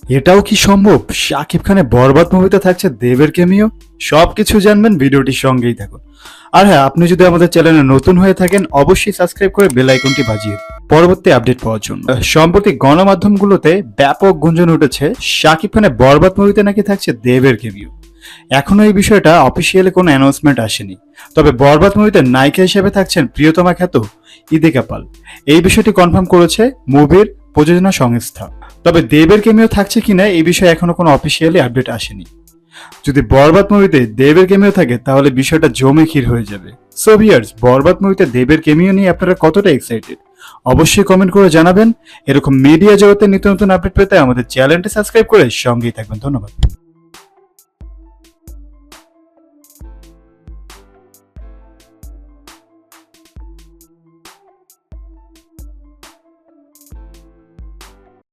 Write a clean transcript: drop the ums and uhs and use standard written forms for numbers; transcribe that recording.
এটাও কি সম্ভব? শাকিব খানের বরবাদ মুভিতে থাকছে দেবের ক্যামিও। সবকিছু জানবেন, ভিডিওটির সঙ্গেই থাকুন। আর হ্যাঁ, আপনি যদি আমাদের চ্যানেলে নতুন হয়ে থাকেন অবশ্যই সাবস্ক্রাইব করে বেল আইকনটি বাজিয়ে দিন পরবর্তী আপডেট পাওয়ার জন্য। সম্প্রতি গণমাধ্যমগুলোতে ব্যাপক গুঞ্জন উঠেছে শাকিব খানের বরবাদ মুভিতে নাকি থাকছে দেবের ক্যামিও। এখনো এই বিষয়টা অফিসিয়ালি কোনো অ্যানাউন্সমেন্ট আসেনি, তবে বরবাদ মুভিতে নায়িকা হিসেবে থাকছেন প্রিয়তমা খ্যাত ইদিকা পাল। এই বিষয়টি কনফার্ম করেছে মুভির প্রযোজনা সংস্থা। তবে দেবের ক্যামিও থাকছে কিনা এই বিষয়ে এখনো কোনো অফিসিয়ালি আপডেট আসেনি। যদি বরবাদ মুভিতে দেবের ক্যামিও থাকে তাহলে বিষয়টা জমে ক্ষীর হয়ে যাবে। সো ভিউয়ার্স, বরবাদ মুভিতে দেবের ক্যামিও নিয়ে আপনারা কতটা এক্সাইটেড অবশ্যই কমেন্ট করে জানাবেন। এরকম মিডিয়া জগতের নিত্য নতুন আপডেট পেতে আমাদের চ্যানেলটি সাবস্ক্রাইব করে সঙ্গেই থাকবেন। ধন্যবাদ।